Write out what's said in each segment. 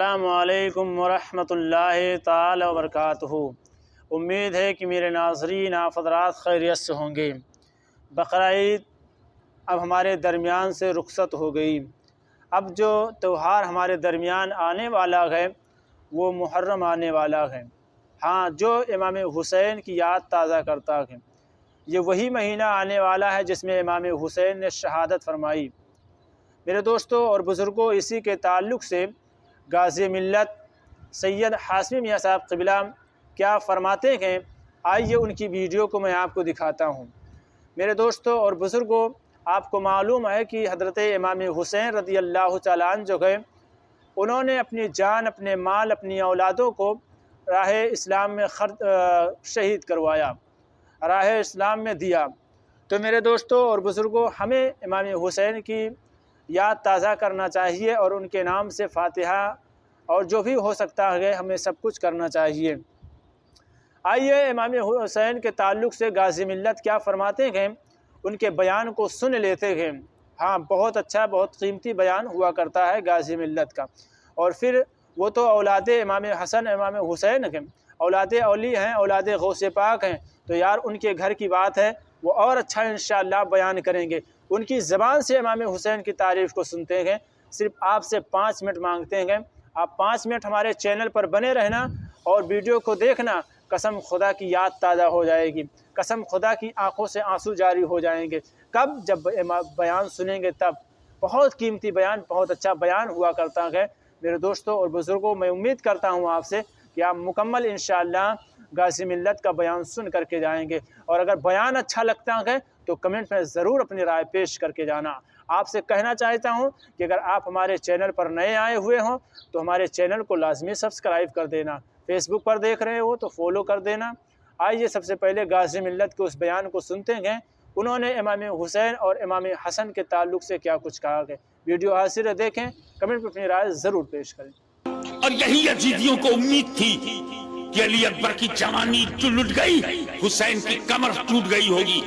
अस्सलामु अलैकुम वरहमत ल्लाहि ताला वबरकातुहू। उम्मीद है कि मेरे नाज़रीन आप हज़रात खैरियत से होंगे। बकरा ईद अब हमारे दरमियान से रुखसत हो गई। अब जो त्यौहार हमारे दरमियान आने वाला है वो मुहर्रम आने वाला है। हाँ, जो इमाम हुसैन की याद ताज़ा करता है। ये वही महीना आने वाला है जिसमें इमाम हुसैन ने शहादत फरमाई। मेरे दोस्तों और बुज़ुर्गों, इसी के ताल्लुक़ से गाज़ी मिल्लत सैयद हाशमी मियाँ साहब क़िबला क्या फ़रमाते हैं, आइए उनकी वीडियो को मैं आपको दिखाता हूँ। मेरे दोस्तों और बुज़ुर्गों, आपको मालूम है कि हज़रत इमाम हुसैन रज़ी अल्लाह तआला अन्हु जो है, उन्होंने अपनी जान, अपने माल, अपनी औलादों को राह इस्लाम में शहीद करवाया, राह इस्लाम में दिया। तो मेरे दोस्तों और बुज़ुर्गों, हमें इमाम हुसैन की याद ताज़ा करना चाहिए और उनके नाम से फ़ातिहा और जो भी हो सकता है हमें सब कुछ करना चाहिए। आइए इमाम हुसैन के ताल्लुक़ से गाज़ी मिल्लत क्या फ़रमाते हैं, उनके बयान को सुन लेते हैं। हाँ, बहुत अच्छा, बहुत कीमती बयान हुआ करता है गाज़ी मिल्लत का। और फिर वो तो औलाद इमाम हसन इमाम हुसैन हैं, औलाद औली हैं, औलाद गौसे पाक हैं। तो यार उनके घर की बात है, वो और अच्छा इंशाअल्लाह बयान करेंगे। उनकी ज़बान से इमाम हुसैन की तारीफ़ को सुनते हैं। सिर्फ आपसे 5 मिनट मांगते हैं, आप 5 मिनट हमारे चैनल पर बने रहना और वीडियो को देखना। कसम खुदा की याद ताज़ा हो जाएगी, कसम खुदा की आंखों से आंसू जारी हो जाएंगे। कब? जब बयान सुनेंगे तब। बहुत कीमती बयान, बहुत अच्छा बयान हुआ करता है। मेरे दोस्तों और बुज़ुर्गों, मैं उम्मीद करता हूँ आपसे कि आप मुकम्मल इंशाअल्लाह गाज़ी मिल्लत का बयान सुन करके जाएंगे। और अगर बयान अच्छा लगता है तो कमेंट में ज़रूर अपनी राय पेश करके जाना। आपसे कहना चाहता हूं कि अगर आप हमारे चैनल पर नए आए हुए हों तो हमारे चैनल को लाजमी सब्सक्राइब कर देना। फेसबुक पर देख रहे हो तो फॉलो कर देना। आइए सबसे पहले गाज़ी मिल्लत के उस बयान को सुनते हैं, उन्होंने इमाम हुसैन और इमाम हसन के ताल्लुक़ से क्या कुछ कहा है। वीडियो हासिल है, देखें, कमेंट में अपनी राय ज़रूर पेश करें। और यही यजीदियों को उम्मीद थी कि अली अकबर की जवानी तो लुट गई, हुसैन की कमर टूट गई होगी,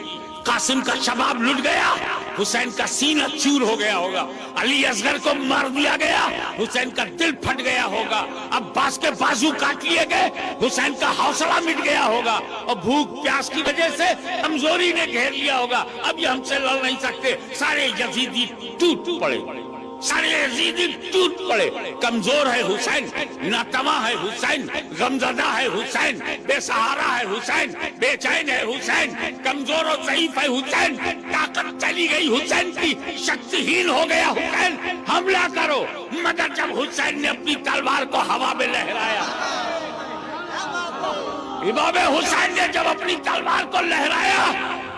कासिम का शबाब लुट गया, हुसैन का सीना चूर हो गया होगा, अली असगर को मार दिया गया, हुसैन का दिल फट गया होगा, अब्बास के बाजू काट लिए गए, हुसैन का हौसला मिट गया होगा, और भूख प्यास की वजह से कमजोरी ने घेर लिया होगा। अब ये हमसे लड़ नहीं सकते। सारे यजीदी टूट पड़े, सारे यजीदी टूट पड़े। कमजोर है हुसैन, नातवा है हुसैन, गमज़दा है हुसैन, बेसहारा है हुसैन, बेचैन है हुसैन, कमजोर और ज़ईफ है हुसैन, ताकत चली गई हुसैन की, शक्तिहीन हो गया हुसैन, हमला करो। मगर जब हुसैन ने अपनी तलवार को हवा में लहराया, इमाम हुसैन ने जब अपनी तलवार को लहराया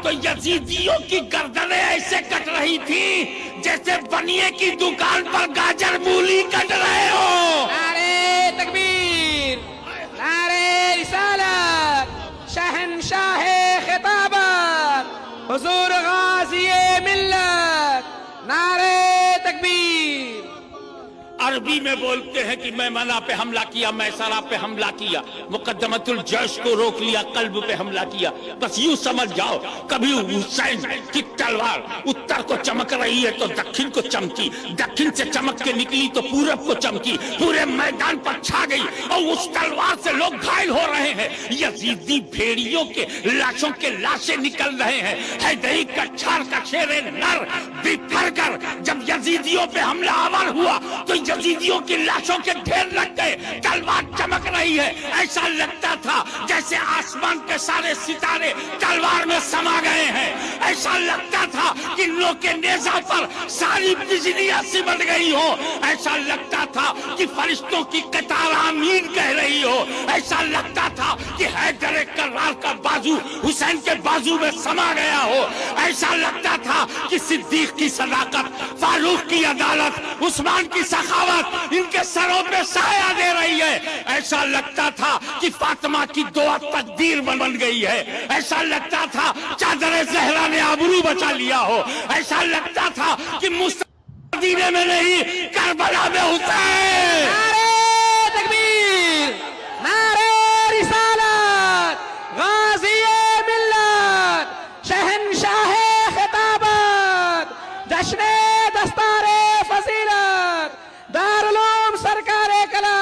तो यजीदियों की गर्दनें ऐसे कट रही थी जैसे बनिए की दुकान पर गाजर मूली कट रहे हो। नारे तकबीर, नारे रिसालत, शहंशाहे खिताबत, हुजूर गाज़िए मिल्लत, नारे तकबीर। अरबी में बोलते हैं कि मैमना पे हमला किया, मैसरा पे हमला किया, मुकद्दमतुल जैश को रोक लिया, कल्ब पे हमला किया। बस यूं समझ जाओ, कभी हुसैन की तलवार उत्तर को चमक रही है तो दक्षिण को चमकी, दक्षिण से चमक के निकली तो पूरब को चमकी, पूरे मैदान पर छा गई और उस तलवार से लोग घायल हो रहे हैं। यजीदी भेड़ियों के लाशों के लाशें निकल रहे हैं। हैदरी कच्छार का शेरे नर बिफर कर जब यजीदियों पे हमला आवर हुआ तो यजीदियों की लाशों के ढेर लग गए। तलवार चमक रही है, ऐसा लगता था जैसे आसमान के सारे सितारे तलवार में समा गए हैं। ऐसा लगता था कि लोग के नेज़ा पर सारी बिजलियां सिमट गई हो। ऐसा लगता था कि फरिश्तों की कतार आमीन कह रही हो। ऐसा लगता था कि हैदर कर्रार का बाजू हुसैन के बाजू में समा गया हो। ऐसा लगता था कि सिद्दीक की सदाकत, फारूक की अदालत, उस्मान की सखावत इनके सरों पे साया दे रही है। ऐसा लगता था कि फातिमा की दुआ तकदीर बन गई है। ऐसा लगता था चादर ज़हरा ने आबरू बचा लिया हो। ऐसा लगता था कि मदीने में नहीं, करबला में हुसैन। नारे तकबीर, नारे रिसालत, गाज़िए मिल्लत, शहंशाहे खिताबत, जश्न दस्तारे फजीलत, दारुल उलूम सरकारे कला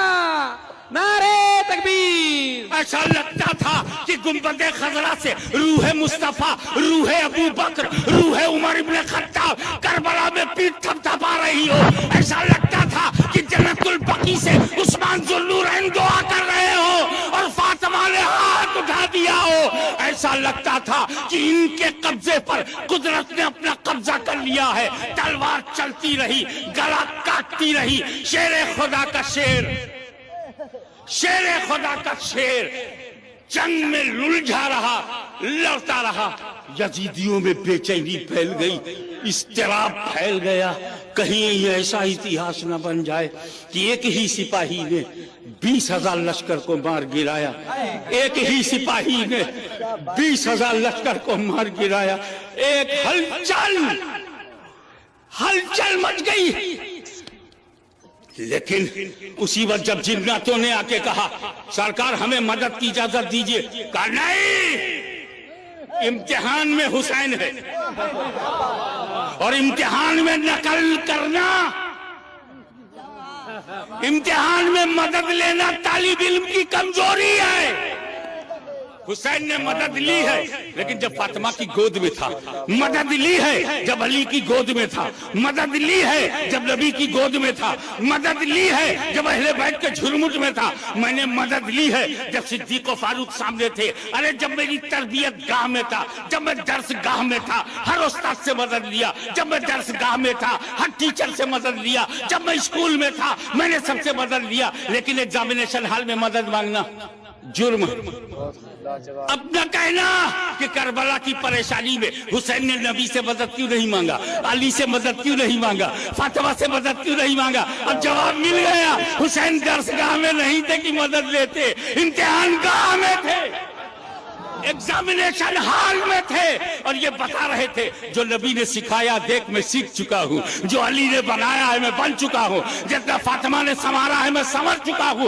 ایسا لگتا تھا کہ گنبد خضرا سے روح مصطفیٰ، روح ابو بکر، روح عمر ابن خطاب کربلا میں پیٹ تھپتھپا رہی ہو. ایسا لگتا تھا کہ جنت البقیع سے عثمان ذوالنورین دعا کر رہے ہو اور فاطمہ نے ہاتھ اٹھا دیا ہو. ایسا لگتا تھا کہ ان کے قبضے پر قدرت نے اپنا قبضہ کر لیا ہے. تلوار چلتی رہی، گلا کاٹتی رہی. شیر خدا کا شیر، شیر خدا کا شیر جنگ میں للجھا رہا، لڑتا رہا. یزیدیوں میں بے چینی پھیل گئی، اضطراب پھیل گیا. کہیں ایسا اتہاس نہ بن جائے کہ ایک ہی سپاہی نے 20,000 لشکر کو مار گرایا. ایک ہی سپاہی نے 20,000 لشکر کو مار گرایا. ایک ہلچل مچ گئی. لیکن اسی وقت جب جناتوں نے آ کے کہا سرکار ہمیں مدد کی اجازت دیجیے، کہا نہیں، امتحان میں حسین ہے اور امتحان میں نقل کرنا، امتحان میں مدد لینا طالب علم کی کمزوری ہے. حسین نے مدد لی ہے لیکن جب فاطمہ کی گود میں تھا، مدد لی ہے جب علی کی گود میں تھا، مدد لی ہے جب نبی کی گود میں تھا، مدد لی ہے جب اہل بیت کے جھرمٹ میں تھا. میں نے مدد لی ہے جب صدیق و فاروق سامنے تھے. ارے جب میری تربیت گاہ میں تھا، جب میں درس گاہ میں تھا، ہر استاد سے مدد لیا. جب میں درس گاہ میں تھا ہر ٹیچر سے مدد لیا. جب میں اسکول میں تھا میں نے سب سے مدد لیا. لیکن ایگزامینیشن ہال میں مدد مانگنا جرم. اب نہ کہنا کہ کربلا کی پریشانی میں حسین نے نبی سے مدد کیوں نہیں مانگا، علی سے مدد کیوں نہیں مانگا، فاطمہ سے مدد کیوں نہیں مانگا. اب جواب مل گیا. حسین درس گاہ میں نہیں تھے کہ مدد لیتے، امتحان گاہ میں تھے، ایگزامینیشن ہال میں تھے اور یہ بتا رہے تھے جو نبی نے سکھایا دیکھ میں سیکھ چکا ہوں، جو علی نے بنایا ہے میں بن چکا ہوں، جتنا فاطمہ نے سنوارا ہے میں سنور چکا ہوں.